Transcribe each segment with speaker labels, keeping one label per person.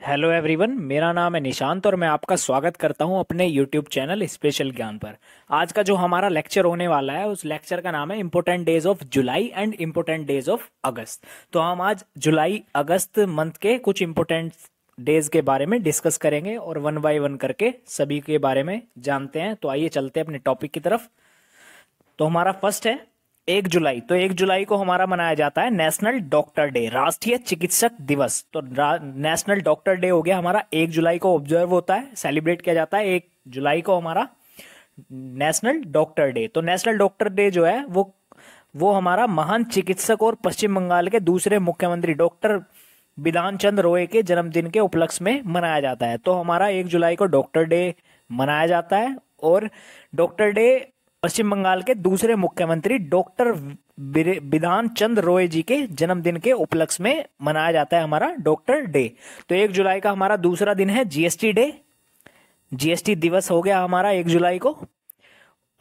Speaker 1: Hello everyone, मेरा नाम है निशांत और मैं आपका स्वागत करता हूं अपने यूट्यूब चैनल स्पेशल ज्ञान पर। आज का जो हमारा लेक्चर होने वाला है उस लेक्चर का नाम है important days of July and important days of अगस्त। तो हम आज जुलाई अगस्त मंथ के कुछ इम्पोर्टेंट डेज के बारे में डिस्कस करेंगे और वन बाय वन करके सभी के बारे में जानते हैं। तो आइए चलते हैं अपने टॉपिक की तरफ। तो हमारा फर्स्ट है 1 जुलाई। तो 1 जुलाई को हमारा मनाया जाता है नेशनल डॉक्टर डे, राष्ट्रीय चिकित्सक दिवस। तो नेशनल डॉक्टर डे हो गया हमारा, 1 जुलाई को ऑब्जर्व होता है, सेलिब्रेट किया जाता है 1 जुलाई को हमारा नेशनल डॉक्टर डे। तो नेशनल डॉक्टर डे जो है वो हमारा महान चिकित्सक और पश्चिम बंगाल के दूसरे मुख्यमंत्री डॉक्टर बिधान चंद्र रॉय के जन्मदिन के उपलक्ष्य में मनाया जाता है। तो हमारा 1 जुलाई को डॉक्टर डे मनाया जाता है और डॉक्टर डे पश्चिम बंगाल के दूसरे मुख्यमंत्री डॉक्टर बिधान चंद्र रॉय जी के जन्मदिन के उपलक्ष्य में मनाया जाता है हमारा डॉक्टर डे। तो 1 जुलाई का हमारा दूसरा दिन है जीएसटी डे, जीएसटी दिवस हो गया हमारा 1 जुलाई को।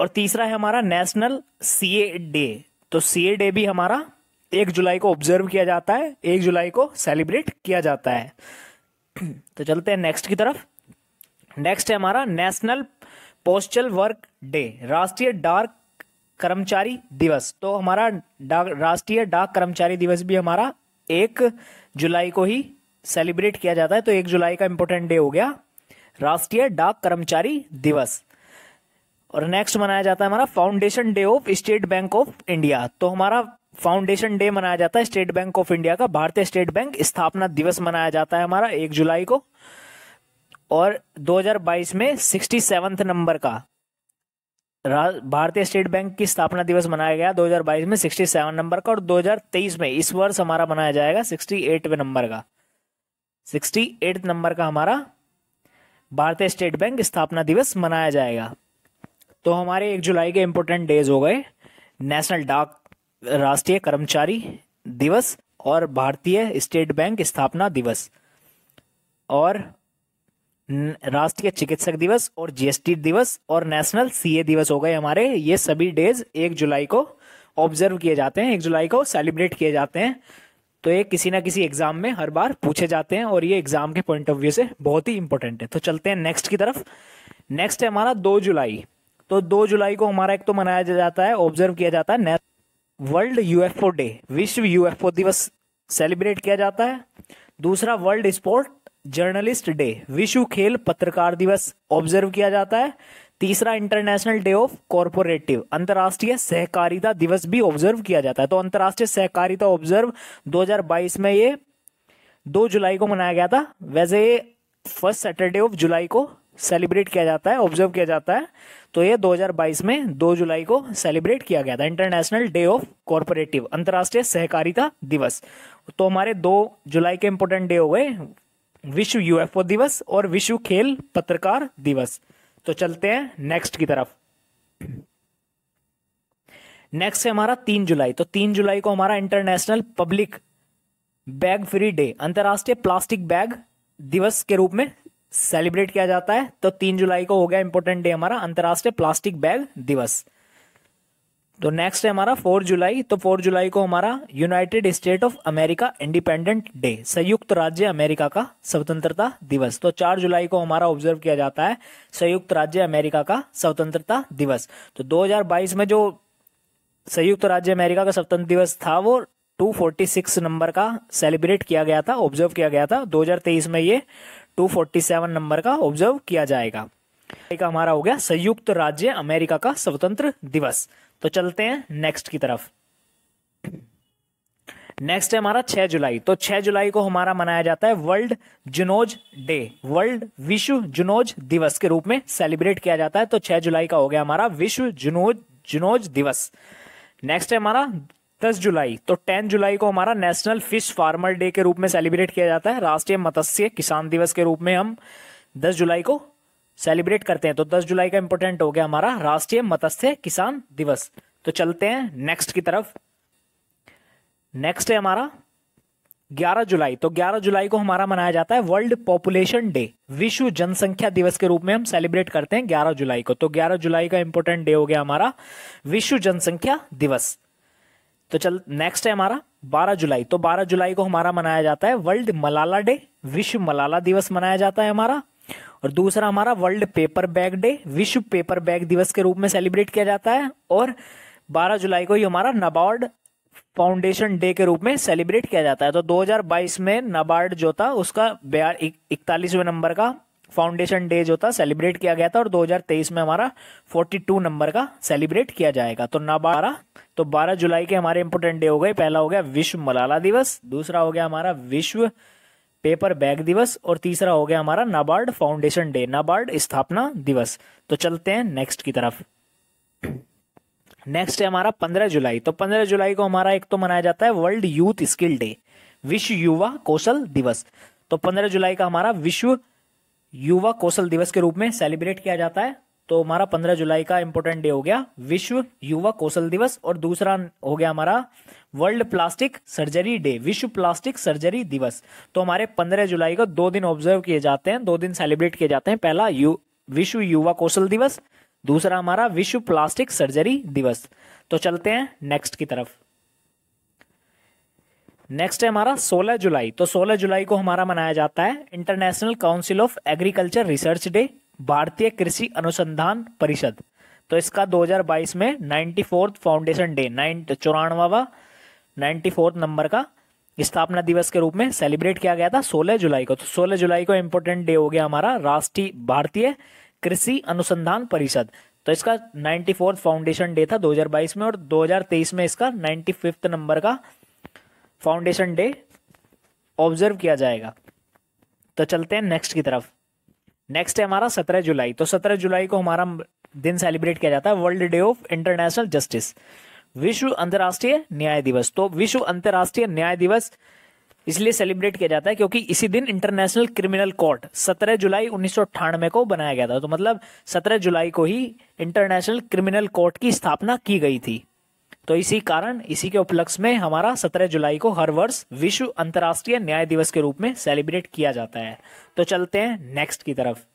Speaker 1: और तीसरा है हमारा नेशनल सीए डे। तो सीए डे भी हमारा 1 जुलाई को ऑब्जर्व किया जाता है, 1 जुलाई को सेलिब्रेट किया जाता है। तो चलते हैं नेक्स्ट की तरफ। नेक्स्ट है हमारा नेशनल पोस्टल वर्क डे, राष्ट्रीय डाक कर्मचारी दिवस। तो हमारा राष्ट्रीय डाक कर्मचारी दिवस भी हमारा 1 जुलाई को ही सेलिब्रेट किया जाता है। तो 1 जुलाई का इंपॉर्टेंट डे हो गया राष्ट्रीय डाक कर्मचारी दिवस। और नेक्स्ट मनाया जाता है हमारा foundation day of state bank of India. तो हमारा फाउंडेशन डे मनाया जाता है स्टेट बैंक ऑफ इंडिया का, भारतीय स्टेट बैंक स्थापना दिवस मनाया जाता है हमारा 1 जुलाई को। और 2022 में 67 नंबर का भारतीय स्टेट बैंक की स्थापना दिवस मनाया गया 2022 में 67 नंबर का। और 2023 में इस वर्ष हमारा मनाया जाएगा 68वें नंबर का, 68 नंबर का हमारा भारतीय स्टेट बैंक स्थापना दिवस मनाया जाएगा। तो हमारे 1 जुलाई के इंपोर्टेंट डेज हो गए नेशनल डाक राष्ट्रीय कर्मचारी दिवस और भारतीय स्टेट बैंक स्थापना दिवस और राष्ट्रीय चिकित्सक दिवस और जीएसटी दिवस और नेशनल सीए दिवस हो गए हमारे। ये सभी डेज 1 जुलाई को ऑब्जर्व किए जाते हैं, 1 जुलाई को सेलिब्रेट किए जाते हैं। तो ये किसी ना किसी एग्जाम में हर बार पूछे जाते हैं और ये एग्जाम के पॉइंट ऑफ व्यू से बहुत ही इंपॉर्टेंट है। तो चलते हैं नेक्स्ट की तरफ। नेक्स्ट है हमारा 2 जुलाई। तो 2 जुलाई को हमारा एक तो मनाया जाता है, ऑब्जर्व किया जाता है वर्ल्ड यूएफओ डे, विश्व यूएफओ दिवस सेलिब्रेट किया जाता है। दूसरा वर्ल्ड स्पोर्ट जर्नलिस्ट डे, विश्व खेल पत्रकार दिवस ऑब्जर्व किया जाता है। तीसरा इंटरनेशनल डे ऑफ कॉर्पोरेटिव, अंतर्राष्ट्रीय सहकारिता दिवस भी ऑब्जर्व किया जाता है। तो अंतर्राष्ट्रीय सहकारिता ऑब्जर्व 2022 में ये 2 जुलाई को मनाया गया था। वैसे ये फर्स्ट सैटरडे ऑफ जुलाई को सेलिब्रेट किया जाता है, ऑब्जर्व किया जाता है। तो ये 2022 में 2 जुलाई को सेलिब्रेट किया गया था, इंटरनेशनल डे ऑफ कॉर्पोरेटिव, अंतर्राष्ट्रीय सहकारिता दिवस। तो हमारे 2 जुलाई के इंपोर्टेंट डे हो गए विश्व यूएफओ दिवस और विश्व खेल पत्रकार दिवस। तो चलते हैं नेक्स्ट की तरफ। नेक्स्ट है हमारा 3 जुलाई। तो 3 जुलाई को हमारा international public bag free day, अंतर्राष्ट्रीय प्लास्टिक बैग दिवस के रूप में सेलिब्रेट किया जाता है। तो 3 जुलाई को हो गया इंपोर्टेंट डे हमारा अंतर्राष्ट्रीय प्लास्टिक बैग दिवस। तो नेक्स्ट है हमारा 4 जुलाई। तो 4 जुलाई को हमारा United state of America independent day, संयुक्त राज्य अमेरिका का स्वतंत्रता दिवस। तो 4 जुलाई को हमारा ऑब्जर्व किया जाता है संयुक्त राज्य अमेरिका का स्वतंत्रता दिवस। तो 2022 में जो संयुक्त राज्य अमेरिका का स्वतंत्रता दिवस था वो 246 नंबर का सेलिब्रेट किया गया था, ऑब्जर्व किया गया था। 2023 में ये 247 नंबर का ऑब्जर्व किया जाएगा। का हमारा हो गया संयुक्त राज्य अमेरिका का स्वतंत्र दिवस। तो चलते हैं नेक्स्ट की तरफ। नेक्स्ट है हमारा 6 जुलाई। तो 6 जुलाई को हमारा मनाया जाता है वर्ल्ड जुनोज डे, वर्ल्ड विश्व जुनोज दिवस के रूप में सेलिब्रेट किया जाता है। तो 6 जुलाई का हो गया हमारा विश्व जुनोज दिवस। नेक्स्ट है हमारा 10 जुलाई। तो 10 जुलाई को हमारा नेशनल फिश फार्मर डे के रूप में सेलिब्रेट किया जाता है, राष्ट्रीय मत्स्य किसान दिवस के रूप में हम 10 जुलाई को सेलिब्रेट करते हैं। तो 10 जुलाई का इंपोर्टेंट हो गया हमारा राष्ट्रीय मत्स्य किसान दिवस। तो चलते हैं नेक्स्ट की तरफ। नेक्स्ट है हमारा 11 जुलाई। तो 11 जुलाई को हमारा मनाया जाता है वर्ल्ड पॉपुलेशन डे, विश्व जनसंख्या दिवस के रूप में हम सेलिब्रेट करते हैं 11 जुलाई को। तो 11 जुलाई का इंपोर्टेंट डे हो गया हमारा विश्व जनसंख्या दिवस। तो चल नेक्स्ट है हमारा 12 जुलाई, तो 12 जुलाई को हमारा मनाया जाता है वर्ल्ड मलाला डे, विश्व मलाला दिवस मनाया जाता है हमारा। और दूसरा हमारा वर्ल्ड पेपर बैग डे, विश्व पेपर बैग दिवस के रूप में सेलिब्रेट किया जाता है। और 12 जुलाई को ही हमारा नाबार्ड फाउंडेशन डे के रूप में सेलिब्रेट किया जाता है। तो 2022 में नाबार्ड जो था उसका 41वें नंबर का फाउंडेशन डे जो था सेलिब्रेट किया गया था, और 2023 में हमारा 42 नंबर का सेलिब्रेट किया जाएगा। तो नाबार्ड, तो 12 जुलाई के हमारे इंपोर्टेंट डे हो गए। पहला हो गया विश्व मलाला दिवस, दूसरा हो गया हमारा विश्व पेपर बैग दिवस, और तीसरा हो गया हमारा नाबार्ड फाउंडेशन डे, नाबार्ड स्थापना दिवस। तो चलते हैं नेक्स्ट की तरफ। नेक्स्ट है हमारा 15 जुलाई। तो 15 जुलाई को हमारा एक तो मनाया जाता है वर्ल्ड यूथ स्किल डे, विश्व युवा कौशल दिवस। तो 15 जुलाई का हमारा विश्व युवा कौशल दिवस के रूप में सेलिब्रेट किया जाता है। तो हमारा 15 जुलाई का इंपोर्टेंट डे हो गया विश्व युवा कौशल दिवस। और दूसरा हो गया हमारा वर्ल्ड प्लास्टिक सर्जरी डे, विश्व प्लास्टिक सर्जरी दिवस। तो हमारे 15 जुलाई को 2 दिन ऑब्जर्व किए जाते हैं, 2 दिन सेलिब्रेट किए जाते हैं। पहला विश्व युवा कौशल दिवस, दूसरा हमारा विश्व प्लास्टिक सर्जरी दिवस। तो चलते हैं नेक्स्ट की तरफ। नेक्स्ट है हमारा 16 जुलाई। तो 16 जुलाई को हमारा मनाया जाता है international council of agriculture research day, भारतीय कृषि अनुसंधान परिषद। तो इसका 2022 में 94th फाउंडेशन डे, 94वां नंबर का स्थापना दिवस के रूप में सेलिब्रेट किया गया था 16 जुलाई को। तो 16 जुलाई को इंपोर्टेंट डे हो गया हमारा राष्ट्रीय भारतीय कृषि अनुसंधान परिषद। तो इसका 94th फाउंडेशन डे था 2022 में, और 2023 में इसका 95th नंबर का फाउंडेशन डे ऑब्जर्व किया जाएगा। तो चलते हैं नेक्स्ट की तरफ। नेक्स्ट है हमारा 17 जुलाई। तो 17 जुलाई को हमारा दिन सेलिब्रेट किया जाता है world day of international justice, विश्व अंतर्राष्ट्रीय न्याय दिवस। तो विश्व अंतर्राष्ट्रीय न्याय दिवस इसलिए सेलिब्रेट किया जाता है क्योंकि इसी दिन इंटरनेशनल क्रिमिनल कोर्ट 17 जुलाई 1998 को बनाया गया था। तो मतलब 17 जुलाई को ही इंटरनेशनल क्रिमिनल कोर्ट की स्थापना की गई थी। तो इसी कारण, इसी के उपलक्ष्य में हमारा 17 जुलाई को हर वर्ष विश्व अंतर्राष्ट्रीय न्याय दिवस के रूप में सेलिब्रेट किया जाता है। तो चलते हैं नेक्स्ट की तरफ।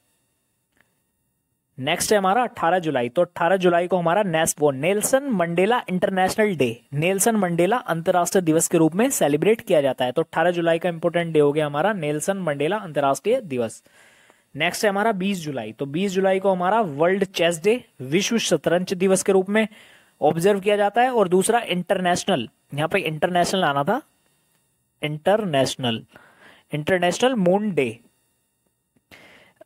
Speaker 1: नेक्स्ट है हमारा 18 जुलाई। तो 18 जुलाई को हमारा Nelson Mandela international day, Nelson Mandela अंतर्राष्ट्रीय दिवस के रूप में सेलिब्रेट किया जाता है। तो 18 जुलाई का इंपोर्टेंट डे हो गया हमारा नेल्सन मंडेला अंतर्राष्ट्रीय दिवस। नेक्स्ट है हमारा 20 जुलाई। तो 20 जुलाई को हमारा वर्ल्ड चेस डे, विश्व शतरंज दिवस के रूप में ऑब्जर्व किया जाता है। और दूसरा इंटरनेशनल, यहाँ पे इंटरनेशनल आना था, इंटरनेशनल मून डे,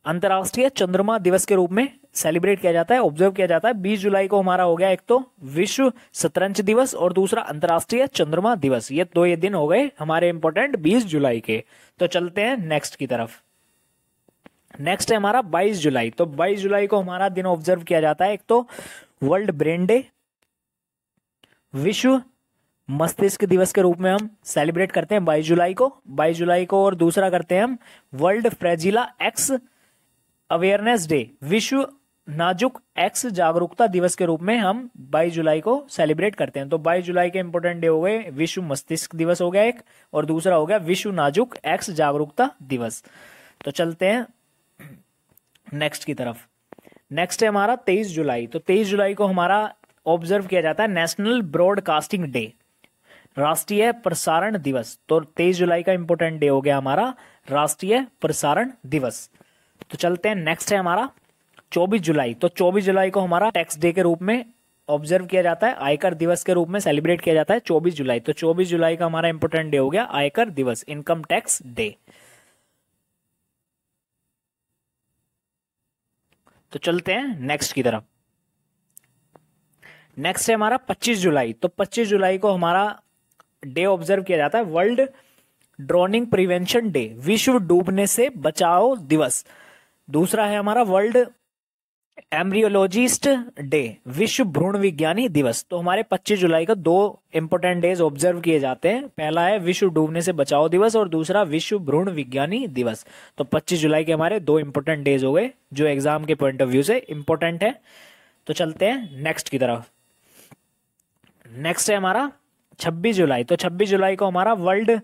Speaker 1: अंतर्राष्ट्रीय चंद्रमा दिवस के रूप में सेलिब्रेट किया जाता है, ऑब्जर्व किया जाता है। 20 जुलाई को हमारा हो गया एक तो विश्व शतरंज दिवस और दूसरा अंतर्राष्ट्रीय चंद्रमा दिवस। ये दिन हो गए हमारे इंपोर्टेंट 20 जुलाई के। तो चलते हैं नेक्स्ट की तरफ। नेक्स्ट है हमारा 22 जुलाई। तो 22 जुलाई को हमारा दिन ऑब्जर्व किया जाता है एक तो वर्ल्ड ब्रेन डे, विश्व मस्तिष्क दिवस के रूप में हम सेलिब्रेट करते हैं 22 जुलाई को। 22 जुलाई को और दूसरा करते हैं हम वर्ल्ड फ्रेजिला एक्स अवेयरनेस डे, विश्व नाजुक एक्स जागरूकता दिवस के रूप में हम 22 जुलाई को सेलिब्रेट करते हैं। तो 22 जुलाई के इंपोर्टेंट डे हो गए विश्व मस्तिष्क दिवस हो गया एक, और दूसरा हो गया विश्व नाजुक एक्स जागरूकता दिवस। तो चलते हैं नेक्स्ट की तरफ। नेक्स्ट है हमारा 23 जुलाई। तो 23 जुलाई को हमारा ऑब्जर्व किया जाता है नेशनल ब्रॉडकास्टिंग डे, राष्ट्रीय प्रसारण दिवस। तो 23 जुलाई का इंपोर्टेंट डे हो गया हमारा राष्ट्रीय प्रसारण दिवस। तो चलते हैं नेक्स्ट है हमारा 24 जुलाई। तो 24 जुलाई को हमारा टैक्स डे के रूप में ऑब्जर्व किया जाता है, आयकर दिवस के रूप में सेलिब्रेट किया जाता है 24 जुलाई। तो 24 जुलाई का हमारा इंपोर्टेंट डे हो गया आयकर दिवस, इनकम टैक्स डे। तो चलते हैं नेक्स्ट की तरफ। नेक्स्ट है हमारा 25 जुलाई। तो 25 जुलाई को हमारा डे ऑब्जर्व किया जाता है वर्ल्ड ड्रोनिंग प्रिवेंशन डे, विश्व डूबने से बचाओ दिवस। दूसरा है हमारा वर्ल्ड एम्ब्रियोलॉजिस्ट डे, विश्व भ्रूण विज्ञानी दिवस। तो हमारे 25 जुलाई का 2 इंपोर्टेंट डेज ऑब्जर्व किए जाते हैं, पहला है विश्व डूबने से बचाओ दिवस और दूसरा विश्व भ्रूण विज्ञानी दिवस। तो 25 जुलाई के हमारे 2 इंपोर्टेंट डेज हो गए जो एग्जाम के पॉइंट ऑफ व्यू से इंपोर्टेंट है। तो चलते हैं नेक्स्ट की तरफ। नेक्स्ट है हमारा 26 जुलाई। तो 26 जुलाई को हमारा वर्ल्ड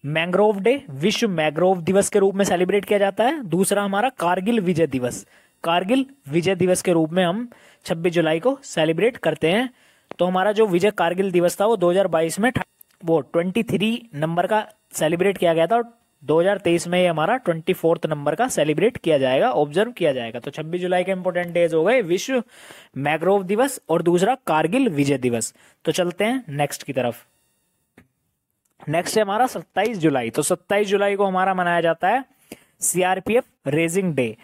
Speaker 1: मैंग्रोव डे, विश्व मैंग्रोव दिवस के रूप में सेलिब्रेट किया जाता है। दूसरा हमारा कारगिल विजय दिवस, कारगिल विजय दिवस के रूप में हम 26 जुलाई को सेलिब्रेट करते हैं। तो हमारा जो विजय कारगिल दिवस था वो 2022 में वो 23 नंबर का सेलिब्रेट किया गया था, और 2023 में ये हमारा 24 नंबर का सेलिब्रेट किया जाएगा, ऑब्जर्व किया जाएगा। तो 26 जुलाई के इंपॉर्टेंट डेज हो गए विश्व मैंग्रोव दिवस और दूसरा कारगिल विजय दिवस। तो चलते हैं नेक्स्ट की तरफ। नेक्स्ट है हमारा 27 जुलाई। तो 27 जुलाई को हमारा मनाया जाता है सीआरपीएफ रेजिंग डे।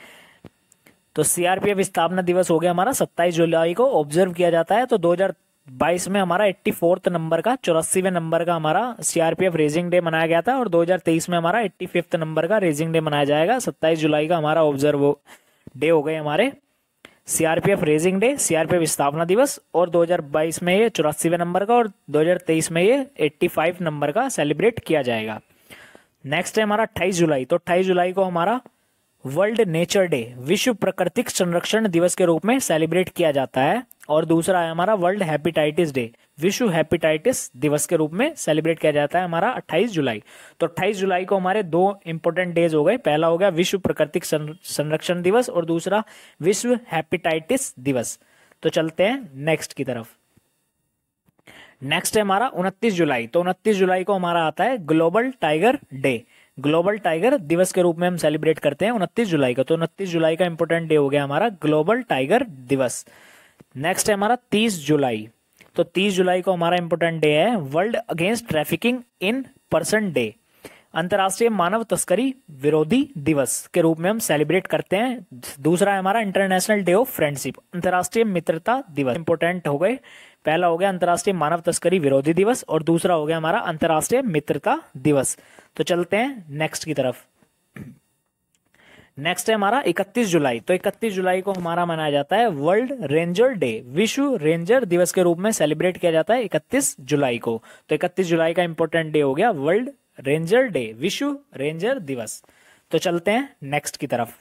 Speaker 1: तो सीआरपीएफ स्थापना दिवस हो गया हमारा 27 जुलाई को ऑब्जर्व किया जाता है। तो 2022 में हमारा 84 नंबर का 84वें नंबर का हमारा सीआरपीएफ रेजिंग डे मनाया गया था, और 2023 में हमारा 85 नंबर का रेजिंग डे मनाया जाएगा। 27 जुलाई का हमारा ऑब्जर्व डे हो गए हमारे सीआरपीएफ रेजिंग डे, सीआरपीएफ स्थापना दिवस, और 2022 में ये 84वें नंबर का और 2023 में ये 85 नंबर का सेलिब्रेट किया जाएगा। नेक्स्ट है हमारा 28 जुलाई। तो 28 जुलाई को हमारा वर्ल्ड नेचर डे, विश्व प्राकृतिक संरक्षण दिवस के रूप में सेलिब्रेट किया जाता है, और दूसरा है हमारा वर्ल्ड हेपेटाइटिस डे, विश्व हेपेटाइटिस दिवस के रूप में सेलिब्रेट किया जाता है हमारा 28 जुलाई। तो 28 जुलाई को हमारे दो इंपॉर्टेंट डेज हो गए, पहला हो गया विश्व प्राकृतिक संरक्षण दिवस और दूसरा विश्व हेपेटाइटिस दिवस। तो चलते हैं नेक्स्ट की तरफ। नेक्स्ट है हमारा 29 जुलाई। तो 29 जुलाई को हमारा आता है global tiger day, global tiger दिवस के रूप में हम सेलिब्रेट करते हैं 29 जुलाई का। तो 29 जुलाई का इंपॉर्टेंट डे हो गया हमारा ग्लोबल टाइगर दिवस। नेक्स्ट है हमारा 30 जुलाई। तो 30 जुलाई को हमारा इंपॉर्टेंट डे है world against trafficking in person day, अंतर्राष्ट्रीय मानव तस्करी विरोधी दिवस के रूप में हम सेलिब्रेट करते हैं। दूसरा है हमारा इंटरनेशनल डे ऑफ फ्रेंडशिप, अंतर्राष्ट्रीय मित्रता दिवस। इंपॉर्टेंट हो गए, पहला हो गया अंतर्राष्ट्रीय मानव तस्करी विरोधी दिवस और दूसरा हो गया हमारा अंतर्राष्ट्रीय मित्रता दिवस। तो चलते हैं नेक्स्ट की तरफ। नेक्स्ट है हमारा 31 जुलाई। तो 31 जुलाई को हमारा मनाया जाता है वर्ल्ड रेंजर डे, विश्व रेंजर दिवस के रूप में सेलिब्रेट किया जाता है 31 जुलाई को। तो 31 जुलाई का इंपॉर्टेंट डे हो गया वर्ल्ड रेंजर डे, विश्व रेंजर दिवस। तो चलते हैं नेक्स्ट की तरफ।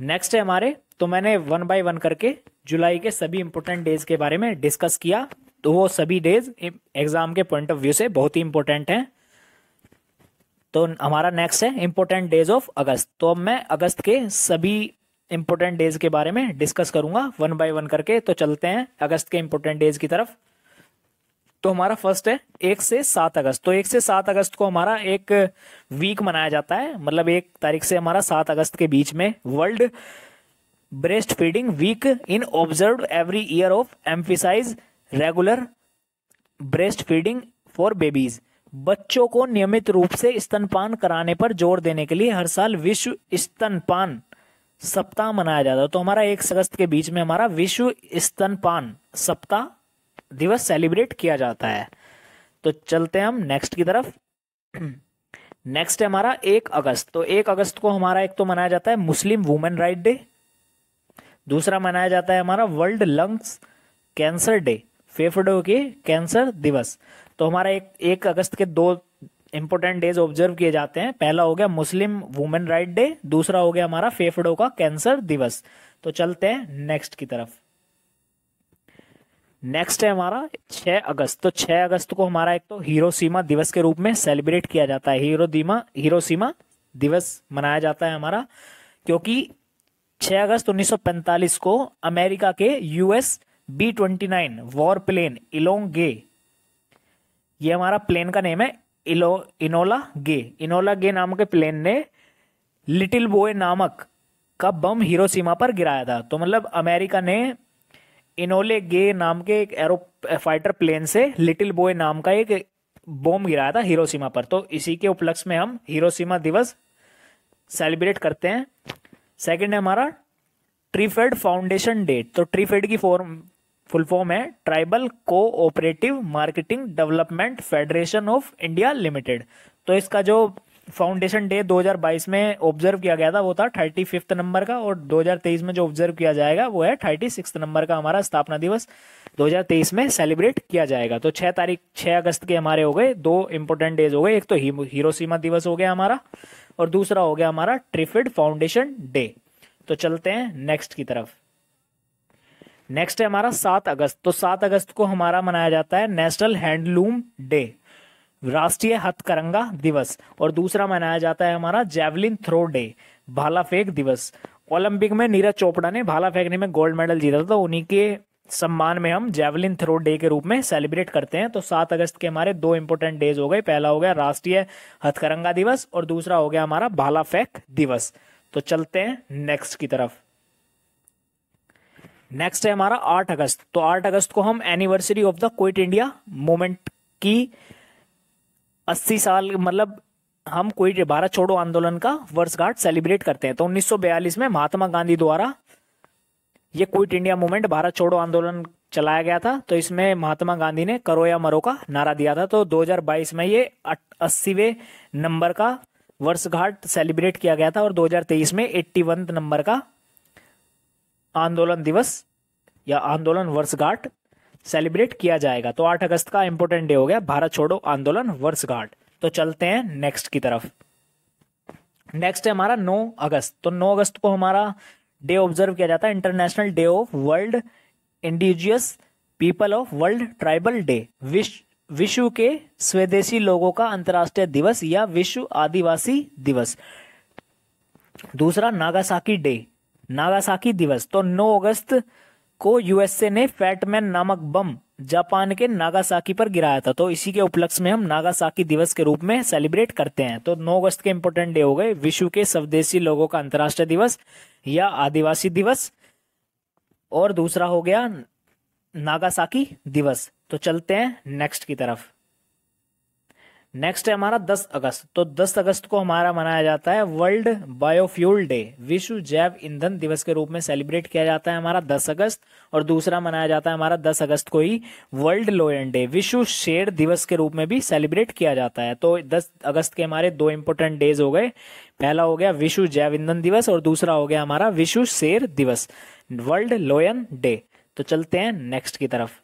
Speaker 1: नेक्स्ट है हमारे, तो मैंने 1 बाय 1 करके जुलाई के सभी इंपॉर्टेंट डेज के बारे में डिस्कस किया, तो वो सभी डेज एग्जाम के पॉइंट ऑफ व्यू से बहुत ही इंपॉर्टेंट हैं। तो हमारा नेक्स्ट है इंपॉर्टेंट डेज ऑफ अगस्त। तो अब मैं अगस्त के सभी इंपॉर्टेंट डेज के बारे में डिस्कस करूंगा 1 बाय 1 करके। तो चलते हैं अगस्त के इंपॉर्टेंट डेज की तरफ। तो हमारा फर्स्ट है 1 से 7 अगस्त। तो 1 से 7 अगस्त को हमारा एक वीक मनाया जाता है, मतलब 1 तारीख से हमारा 7 अगस्त के बीच में world breast feeding week in observe every year of emphasise regular breast feeding for babies. बच्चों को नियमित रूप से स्तनपान कराने पर जोर देने के लिए हर साल विश्व स्तनपान सप्ताह मनाया जाता है। तो हमारा 1 अगस्त के बीच में हमारा विश्व स्तनपान सप्ताह दिवस सेलिब्रेट किया जाता है। तो चलते हैं हम नेक्स्ट की तरफ। नेक्स्ट है हमारा 1 अगस्त। तो 1 अगस्त को हमारा एक तो मनाया जाता है मुस्लिम वुमेन राइट डे, दूसरा मनाया जाता है हमारा वर्ल्ड लंग्स कैंसर डे, फेफड़ों के कैंसर दिवस। तो हमारा 1 अगस्त के 2 इंपॉर्टेंट डेज ऑब्जर्व किए जाते हैं, पहला हो गया मुस्लिम वुमेन राइट डे, दूसरा हो गया हमारा फेफड़ों का कैंसर दिवस। तो चलते हैं नेक्स्ट की तरफ। नेक्स्ट है हमारा 6 अगस्त। तो 6 अगस्त को हमारा एक तो हिरोशिमा दिवस के रूप में सेलिब्रेट किया जाता है, हिरोशिमा दिवस मनाया जाता है हमारा, क्योंकि 6 अगस्त 1945 को अमेरिका के US B-29 वॉर प्लेन इलोंगे, ये हमारा प्लेन का नेम है इनोला गे नाम के प्लेन ने लिटिल बॉय नामक का बम हिरोशिमा पर गिराया था। तो मतलब अमेरिका ने इनोले गे नाम के एक एरो फाइटर प्लेन से लिटिल बॉय नाम का एक बम गिराया था हिरोशिमा पर। तो इसी के उपलक्ष्य में हम हिरोशिमा दिवस सेलिब्रेट करते हैं। सेकंड है हमारा ट्रीफेड फाउंडेशन डे। तो ट्रीफेड की फुल फॉर्म है tribal cooperative marketing development federation of India limited. तो इसका जो फाउंडेशन डे 2022 में ऑब्जर्व किया गया था वो था 35 नंबर का, और 2023 में जो ऑब्जर्व किया जाएगा वो है 36 नंबर का। हमारा स्थापना दिवस 2023 में सेलिब्रेट किया जाएगा। तो 6 अगस्त के हमारे हो गए 2 इंपॉर्टेंट डेज हो गए, एक तो हिरोशिमा दिवस हो गया हमारा और दूसरा हो गया हमारा ट्रीफेड फाउंडेशन डे। तो चलते हैं नेक्स्ट की तरफ। नेक्स्ट है हमारा 7 अगस्त। तो 7 अगस्त को हमारा मनाया जाता है नेशनल हैंडलूम डे, राष्ट्रीय हथकरंगा दिवस, और दूसरा मनाया जाता है हमारा जैवलिन थ्रो डे, भाला फेंक दिवस। ओलंपिक में नीरज चोपड़ा ने भाला फेंकने में गोल्ड मेडल जीता था, तो उन्हीं के सम्मान में हम जेवलिन थ्रो डे के रूप में सेलिब्रेट करते हैं। तो 7 अगस्त के हमारे 2 इंपॉर्टेंट डेज हो गए। पहला हो गया राष्ट्रीय हथकरंगा दिवस और दूसरा हो गया हमारा भाला फेंक दिवस। तो चलते हैं नेक्स्ट की तरफ। नेक्स्ट है हमारा 8 अगस्त। तो 8 अगस्त को हम anniversary of the quit India movement की 80 साल, मतलब हम क्विट भारत छोड़ो आंदोलन का वर्षगांठ सेलिब्रेट करते हैं। तो 1942 में महात्मा गांधी द्वारा ये क्विट इंडिया मूवमेंट भारत छोड़ो आंदोलन चलाया गया था। तो इसमें महात्मा गांधी ने करो या मरो का नारा दिया था। तो 2022 में ये 80वें नंबर का वर्षगांठ सेलिब्रेट किया गया था और 2023 में 81 नंबर का आंदोलन दिवस या आंदोलन वर्षगांठ सेलिब्रेट किया जाएगा। तो 8 अगस्त का इंपॉर्टेंट डे हो गया भारत छोड़ो आंदोलन वर्षगांठ। तो चलते हैं नेक्स्ट की तरफ। नेक्स्ट है हमारा 9 अगस्त। तो 9 अगस्त को हमारा डे ऑब्जर्व किया जाता है international day of world indigenous people of world tribal day, विश्व के स्वदेशी लोगों का अंतर्राष्ट्रीय दिवस या विश्व आदिवासी दिवस। दूसरा नागासाकी डे, नागासाकी दिवस। तो 9 अगस्त को यूएसए ने फैटमैन नामक बम जापान के नागासाकी पर गिराया था। तो इसी के उपलक्ष्य में हम नागासाकी दिवस के रूप में सेलिब्रेट करते हैं। तो 9 अगस्त के इंपॉर्टेंट डे हो गए विश्व के स्वदेशी लोगों का अंतर्राष्ट्रीय दिवस या आदिवासी दिवस और दूसरा हो गया नागासाकी दिवस। तो चलते हैं नेक्स्ट की तरफ। नेक्स्ट है हमारा 10 अगस्त। तो 10 अगस्त को हमारा मनाया जाता है वर्ल्ड बायोफ्यूल डे, विश्व जैव ईंधन दिवस के रूप में सेलिब्रेट किया जाता है हमारा 10 अगस्त। और दूसरा मनाया जाता है हमारा 10 अगस्त को ही वर्ल्ड लोयन डे, विश्व शेर दिवस के रूप में भी सेलिब्रेट किया जाता है। तो 10 अगस्त के हमारे 2 इंपॉर्टेंट डेज हो गए। पहला हो गया विश्व जैव ईंधन दिवस और दूसरा हो गया हमारा विश्व शेर दिवस, वर्ल्ड लोयन डे। तो चलते हैं नेक्स्ट की तरफ।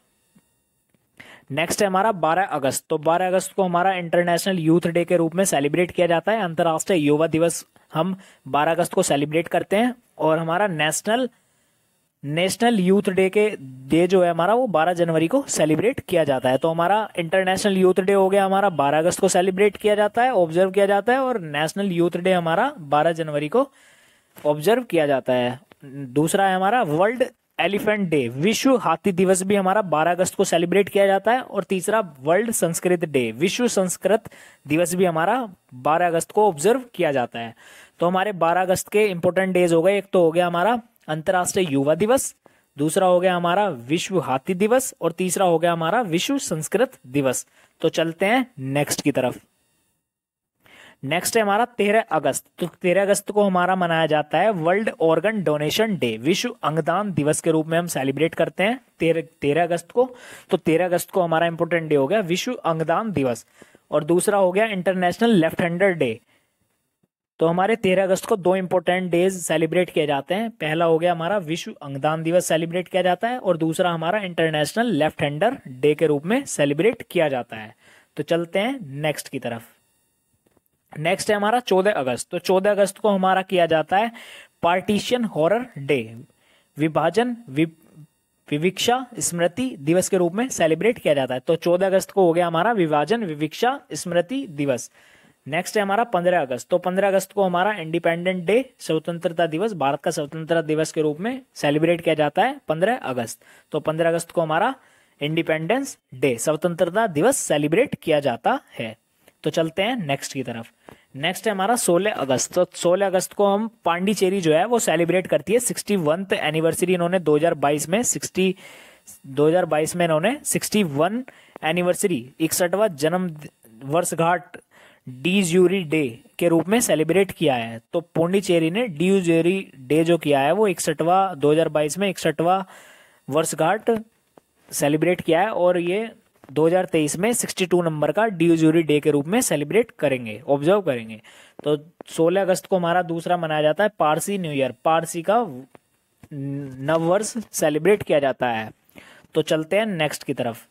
Speaker 1: नेक्स्ट है हमारा 12 अगस्त। तो 12 अगस्त को हमारा इंटरनेशनल यूथ डे के रूप में सेलिब्रेट किया जाता है। अंतर्राष्ट्रीय युवा दिवस हम 12 अगस्त को सेलिब्रेट करते हैं और हमारा नेशनल यूथ डे जो है हमारा वो 12 जनवरी को सेलिब्रेट किया जाता है। तो हमारा इंटरनेशनल यूथ डे हो गया हमारा 12 अगस्त को सेलिब्रेट किया जाता है, ऑब्जर्व किया जाता है, और नेशनल यूथ डे हमारा 12 जनवरी को ऑब्जर्व किया जाता है। दूसरा है हमारा वर्ल्ड एलिफेंट डे, विश्व हाथी दिवस भी हमारा 12 अगस्त को सेलिब्रेट किया जाता है। और तीसरा वर्ल्ड संस्कृत डे, विश्व संस्कृत दिवस भी हमारा 12 अगस्त को ऑब्जर्व किया जाता है। तो हमारे 12 अगस्त के इंपॉर्टेंट डेज हो गए। एक तो हो गया हमारा अंतर्राष्ट्रीय युवा दिवस, दूसरा हो गया हमारा विश्व हाथी दिवस और तीसरा हो गया हमारा विश्व संस्कृत दिवस। तो चलते हैं नेक्स्ट की तरफ। नेक्स्ट है हमारा 13 अगस्त। तो 13 अगस्त को हमारा मनाया जाता है वर्ल्ड ऑर्गन डोनेशन डे, विश्व अंगदान दिवस के रूप में हम सेलिब्रेट करते हैं 13 अगस्त को। तो 13 अगस्त को हमारा इंपॉर्टेंट डे हो गया विश्व अंगदान दिवस और दूसरा हो गया इंटरनेशनल लेफ्ट हैंडर डे। तो हमारे 13 अगस्त को 2 इंपॉर्टेंट डेज सेलिब्रेट किए जाते हैं। पहला हो गया हमारा विश्व अंगदान दिवस सेलिब्रेट किया जाता है और दूसरा हमारा इंटरनेशनल लेफ्ट हैंडर डे के रूप में सेलिब्रेट किया जाता है। तो चलते हैं नेक्स्ट की तरफ। नेक्स्ट है हमारा 14 अगस्त। तो 14 अगस्त को हमारा किया जाता है पार्टीशन हॉरर डे, विभाजन विविक्षा स्मृति दिवस के रूप में सेलिब्रेट किया जाता है। तो 14 अगस्त को हो गया हमारा विभाजन विविक्षा स्मृति दिवस। नेक्स्ट है हमारा 15 अगस्त। तो 15 अगस्त को हमारा इंडिपेंडेंट डे, स्वतंत्रता दिवस, भारत का स्वतंत्रता दिवस के रूप में सेलिब्रेट किया जाता है 15 अगस्त। तो 15 अगस्त को हमारा इंडिपेंडेंस डे, स्वतंत्रता दिवस सेलिब्रेट किया जाता है। तो चलते हैं नेक्स्ट की तरफ। नेक्स्ट है हमारा 16 अगस्त। तो 16 अगस्त को हम पांडिचेरी जो है वो सेलिब्रेट करती है 61th एनिवर्सरी। इन्होंने 2022 में इन्होंने 61 एनिवर्सरी 61वां जन्म वर्षगांठ डी ज्यूरी डे के रूप में सेलिब्रेट किया है। तो पांडिचेरी ने डी ज्यूरी डे जो किया है वो 2022 में 61वां वर्षगांठ सेलिब्रेट किया है और ये 2023 में 62 नंबर का डी ज्यूरी डे के रूप में सेलिब्रेट करेंगे, ऑब्जर्व करेंगे। तो 16 अगस्त को हमारा दूसरा मनाया जाता है पारसी न्यू ईयर, पारसी का नववर्ष सेलिब्रेट किया जाता है। तो चलते हैं नेक्स्ट की तरफ।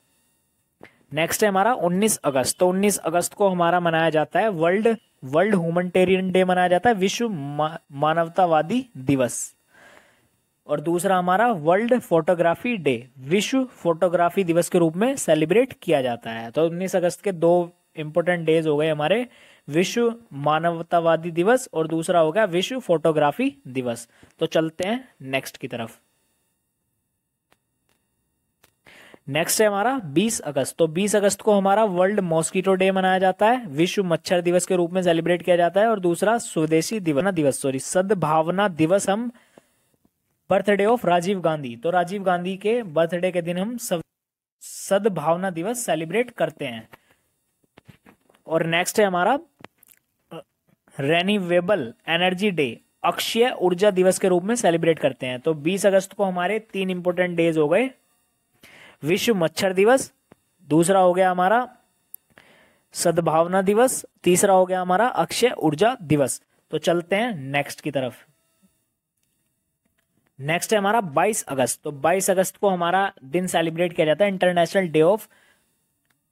Speaker 1: नेक्स्ट है हमारा 19 अगस्त। तो 19 अगस्त को हमारा मनाया जाता है वर्ल्ड ह्यूमैनिटेरियन डे मनाया जाता है, विश्व मानवतावादी दिवस। और दूसरा हमारा वर्ल्ड फोटोग्राफी डे, विश्व फोटोग्राफी दिवस के रूप में सेलिब्रेट किया जाता है। तो 19 अगस्त के 2 इंपॉर्टेंट डेज हो गए हमारे, विश्व मानवतावादी दिवस और दूसरा हो गया विश्व फोटोग्राफी दिवस। तो चलते हैं नेक्स्ट की तरफ। नेक्स्ट है हमारा 20 अगस्त। तो 20 अगस्त को हमारा वर्ल्ड मॉस्किटो डे मनाया जाता है, विश्व मच्छर दिवस के रूप में सेलिब्रेट किया जाता है। और दूसरा स्वदेशी दिवस सद्भावना दिवस, हम बर्थडे ऑफ राजीव गांधी, तो राजीव गांधी के बर्थडे के दिन हम सद्भावना दिवस सेलिब्रेट करते हैं। और नेक्स्ट है हमारा रेन्यूएबल एनर्जी डे, अक्षय ऊर्जा दिवस के रूप में सेलिब्रेट करते हैं। तो 20 अगस्त को हमारे 3 इंपोर्टेंट डेज हो गए, विश्व मच्छर दिवस, दूसरा हो गया हमारा सद्भावना दिवस, तीसरा हो गया हमारा अक्षय ऊर्जा दिवस। तो चलते हैं नेक्स्ट की तरफ। नेक्स्ट है हमारा 22 अगस्त। तो 22 अगस्त को हमारा दिन सेलिब्रेट किया जाता है, international day of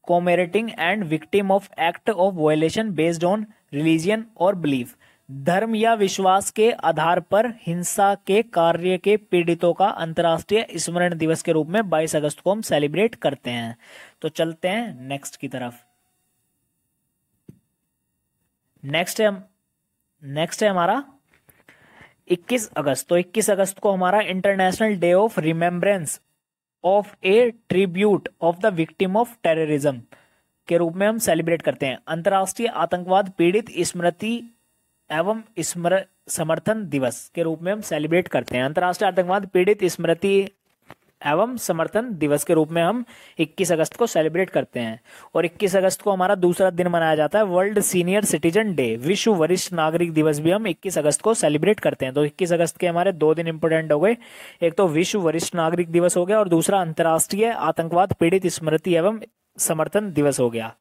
Speaker 1: commemorating and victim of act of violation based on religion और बिलीफ, धर्म या विश्वास के आधार पर हिंसा के कार्य के पीड़ितों का अंतर्राष्ट्रीय स्मरण दिवस के रूप में 22 अगस्त को हम सेलिब्रेट करते हैं। तो चलते हैं नेक्स्ट की तरफ। नेक्स्ट है हमारा 21 अगस्त। तो 21 अगस्त को हमारा international day of remembrance of A tribute of the victim of terrorism के रूप में हम सेलिब्रेट करते हैं, अंतर्राष्ट्रीय आतंकवाद पीड़ित स्मृति एवं समर्थन दिवस के रूप में हम सेलिब्रेट करते हैं। अंतर्राष्ट्रीय आतंकवाद पीड़ित स्मृति एवं समर्थन दिवस के रूप में हम 21 अगस्त को सेलिब्रेट करते हैं। और 21 अगस्त को हमारा दूसरा दिन मनाया जाता है वर्ल्ड सीनियर सिटीजन डे, विश्व वरिष्ठ नागरिक दिवस भी हम 21 अगस्त को सेलिब्रेट करते हैं। तो 21 अगस्त के हमारे 2 दिन इंपोर्टेंट हो गए, एक तो विश्व वरिष्ठ नागरिक दिवस हो गया और दूसरा अंतर्राष्ट्रीय आतंकवाद पीड़ित स्मृति एवं समर्थन दिवस हो गया।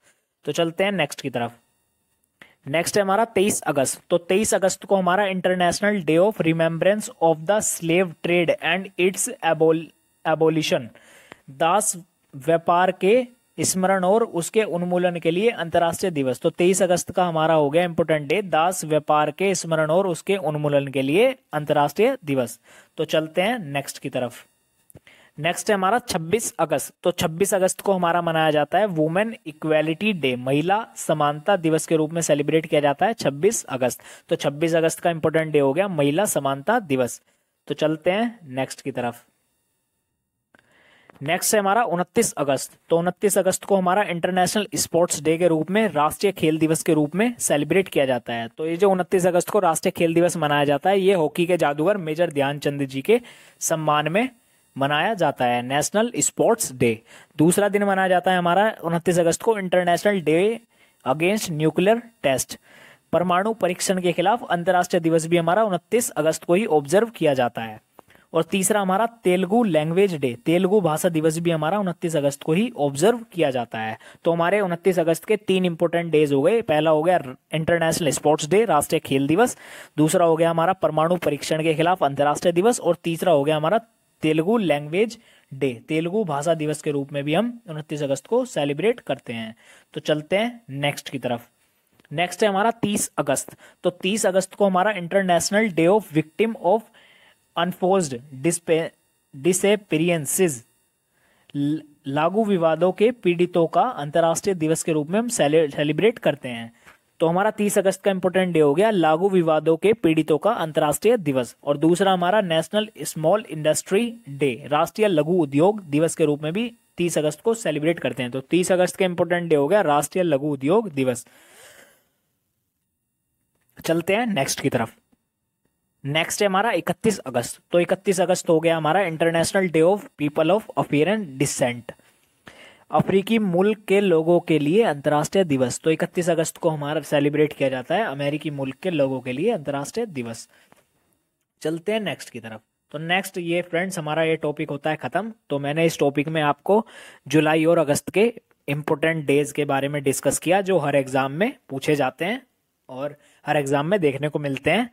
Speaker 1: तो चलते हैं नेक्स्ट की तरफ। नेक्स्ट है हमारा 23 अगस्त। तो 23 अगस्त को हमारा international day of remembrance of the slave trade and its abolition, दास व्यापार के स्मरण और उसके उन्मूलन के लिए अंतर्राष्ट्रीय दिवस। तो 23 अगस्त का हमारा हो गया इंपोर्टेंट डे, दास व्यापार के स्मरण और उसके उन्मूलन के लिए अंतर्राष्ट्रीय दिवस। तो चलते हैं नेक्स्ट की तरफ। नेक्स्ट है हमारा 26 अगस्त। तो 26 अगस्त को हमारा मनाया जाता है वुमेन इक्वेलिटी डे, महिला समानता दिवस के रूप में सेलिब्रेट किया जाता है 26 अगस्त। तो 26 अगस्त का इंपोर्टेंट डे हो गया महिला समानता दिवस। तो चलते हैं नेक्स्ट की तरफ। नेक्स्ट है हमारा 29 अगस्त। तो 29 अगस्त को हमारा इंटरनेशनल स्पोर्ट्स डे के रूप में, राष्ट्रीय खेल दिवस के रूप में सेलिब्रेट किया जाता है। तो ये जो 29 अगस्त को राष्ट्रीय खेल दिवस मनाया जाता है, ये हॉकी के जादूगर मेजर ध्यानचंद जी के सम्मान में मनाया जाता है, नेशनल स्पोर्ट्स डे। दूसरा दिन मनाया जाता है हमारा 29 अगस्त को international day against nuclear test, परमाणु परीक्षण के खिलाफ अंतर्राष्ट्रीय दिवस भी हमारा 29 अगस्त को ही ऑब्जर्व किया जाता है। और तीसरा हमारा तेलुगु लैंग्वेज डे, तेलुगु भाषा दिवस भी हमारा 29 अगस्त को ही ऑब्जर्व किया जाता है। तो हमारे 29 अगस्त के 3 इंपोर्टेंट डेज हो गए, पहला हो गया इंटरनेशनल स्पोर्ट्स डे, राष्ट्रीय खेल दिवस, दूसरा हो गया हमारा परमाणु परीक्षण के खिलाफ अंतर्राष्ट्रीय दिवस, और तीसरा हो गया हमारा तेलुगु लैंग्वेज डे, तेलुगु भाषा दिवस के रूप में भी हम 29 अगस्त को सेलिब्रेट करते हैं। तो चलते हैं नेक्स्ट की तरफ। नेक्स्ट है हमारा 30 अगस्त। तो 30 अगस्त को हमारा international day of victim of enforced disappearances, लागू विवादों के पीड़ितों का अंतर्राष्ट्रीय दिवस के रूप में हम सेलिब्रेट करते हैं। तो हमारा 30 अगस्त का इंपोर्टेंट डे हो गया लागू विवादों के पीड़ितों का अंतर्राष्ट्रीय दिवस। और दूसरा हमारा नेशनल स्मॉल इंडस्ट्री डे, राष्ट्रीय लघु उद्योग दिवस के रूप में भी 30 अगस्त को सेलिब्रेट करते हैं। तो 30 अगस्त का इंपोर्टेंट डे हो गया राष्ट्रीय लघु उद्योग दिवस। चलते हैं नेक्स्ट की तरफ। नेक्स्ट है हमारा 31 अगस्त। तो 31 अगस्त हो गया हमारा international day of people of African descent, अफ्रीकी मुल्क के लोगों के लिए अंतर्राष्ट्रीय दिवस। तो 31 अगस्त को हमारा सेलिब्रेट किया जाता है अमेरिकी मुल्क के लोगों के लिए अंतर्राष्ट्रीय दिवस। चलते हैं नेक्स्ट की तरफ। तो नेक्स्ट ये फ्रेंड्स हमारा ये टॉपिक होता है खत्म। तो मैंने इस टॉपिक में आपको जुलाई और अगस्त के इम्पोर्टेंट डेज के बारे में डिस्कस किया, जो हर एग्जाम में पूछे जाते हैं और हर एग्जाम में देखने को मिलते हैं।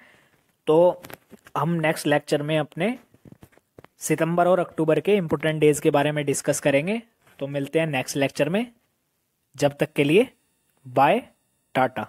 Speaker 1: तो हम नेक्स्ट लेक्चर में अपने सितंबर और अक्टूबर के इम्पोर्टेंट डेज के बारे में डिस्कस करेंगे। तो मिलते हैं नेक्स्ट लेक्चर में, जब तक के लिए बाय, टाटा।